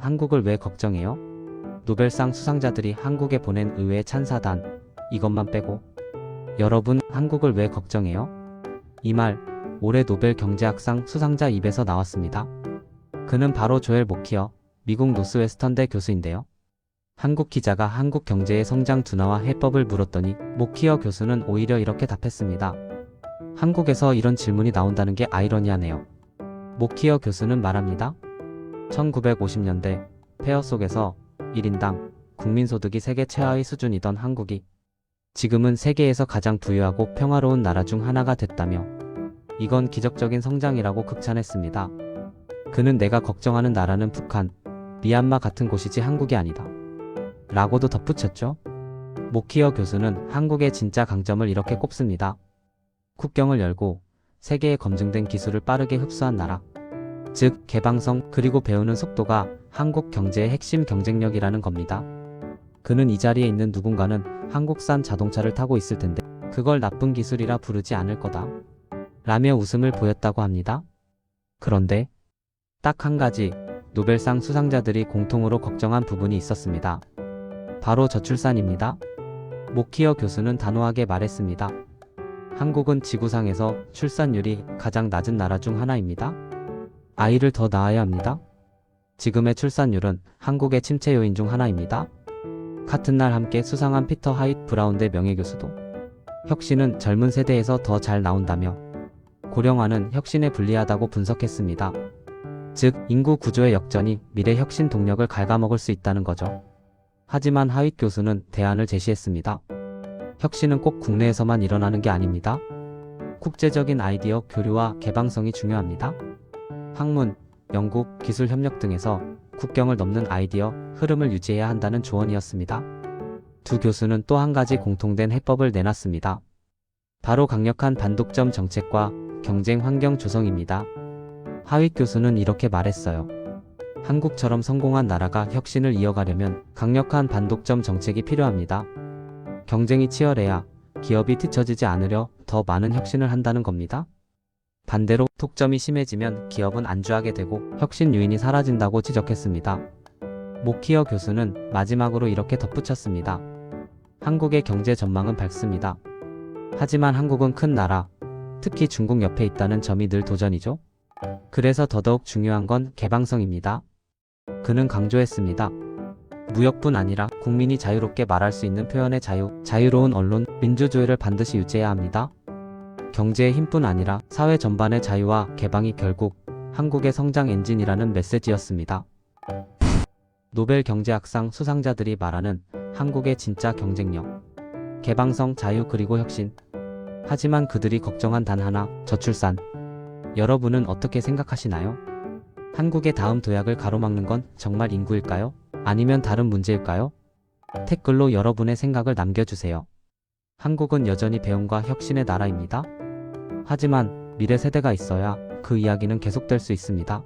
한국을 왜 걱정해요? 노벨상 수상자들이 한국에 보낸 의회 찬사단, 이것만 빼고. 여러분, 한국을 왜 걱정해요? 이 말, 올해 노벨 경제학상 수상자 입에서 나왔습니다. 그는 바로 조엘 모키어, 미국 노스웨스턴대 교수인데요. 한국 기자가 한국 경제의 성장 둔화와 해법을 물었더니 모키어 교수는 오히려 이렇게 답했습니다. 한국에서 이런 질문이 나온다는 게 아이러니하네요. 모키어 교수는 말합니다. 1950년대 폐허 속에서 1인당 국민소득이 세계 최하위 수준이던 한국이 지금은 세계에서 가장 부유하고 평화로운 나라 중 하나가 됐다며 이건 기적적인 성장이라고 극찬했습니다. 그는 내가 걱정하는 나라는 북한, 미얀마 같은 곳이지 한국이 아니다. 라고도 덧붙였죠. 모키어 교수는 한국의 진짜 강점을 이렇게 꼽습니다. 국경을 열고 세계에 검증된 기술을 빠르게 흡수한 나라. 즉, 개방성 그리고 배우는 속도가 한국 경제의 핵심 경쟁력이라는 겁니다. 그는 이 자리에 있는 누군가는 한국산 자동차를 타고 있을 텐데 그걸 나쁜 기술이라 부르지 않을 거다. 라며 웃음을 보였다고 합니다. 그런데 딱 한 가지 노벨상 수상자들이 공통으로 걱정한 부분이 있었습니다. 바로 저출산입니다. 모키어 교수는 단호하게 말했습니다. 한국은 지구상에서 출산율이 가장 낮은 나라 중 하나입니다. 아이를 더 낳아야 합니다. 지금의 출산율은 한국의 침체 요인 중 하나입니다. 같은 날 함께 수상한 피터 하잇 브라운대 명예교수도 혁신은 젊은 세대에서 더 잘 나온다며 고령화는 혁신에 불리하다고 분석했습니다. 즉, 인구 구조의 역전이 미래 혁신 동력을 갉아먹을 수 있다는 거죠. 하지만 하잇 교수는 대안을 제시했습니다. 혁신은 꼭 국내에서만 일어나는 게 아닙니다. 국제적인 아이디어 교류와 개방성이 중요합니다. 학문, 연구, 기술 협력 등에서 국경을 넘는 아이디어 흐름을 유지해야 한다는 조언이었습니다. 두 교수는 또 한 가지 공통된 해법을 내놨습니다. 바로 강력한 반독점 정책과 경쟁 환경 조성입니다. 하윗 교수는 이렇게 말했어요. 한국처럼 성공한 나라가 혁신을 이어가려면 강력한 반독점 정책이 필요합니다. 경쟁이 치열해야 기업이 뒤처지지 않으려 더 많은 혁신을 한다는 겁니다. 반대로 독점이 심해지면 기업은 안주하게 되고 혁신 요인이 사라진다고 지적했습니다. 모키어 교수는 마지막으로 이렇게 덧붙였습니다. 한국의 경제 전망은 밝습니다. 하지만 한국은 큰 나라, 특히 중국 옆에 있다는 점이 늘 도전이죠. 그래서 더더욱 중요한 건 개방성입니다. 그는 강조했습니다. 무역뿐 아니라 국민이 자유롭게 말할 수 있는 표현의 자유, 자유로운 언론, 민주주의를 반드시 유지해야 합니다. 경제의 힘뿐 아니라 사회 전반의 자유와 개방이 결국 한국의 성장 엔진이라는 메시지였습니다. 노벨 경제학상 수상자들이 말하는 한국의 진짜 경쟁력, 개방성, 자유 그리고 혁신. 하지만 그들이 걱정한 단 하나, 저출산. 여러분은 어떻게 생각하시나요? 한국의 다음 도약을 가로막는 건 정말 인구일까요? 아니면 다른 문제일까요? 댓글로 여러분의 생각을 남겨주세요. 한국은 여전히 배움과 혁신의 나라입니다. 하지만 미래 세대가 있어야 그 이야기는 계속될 수 있습니다.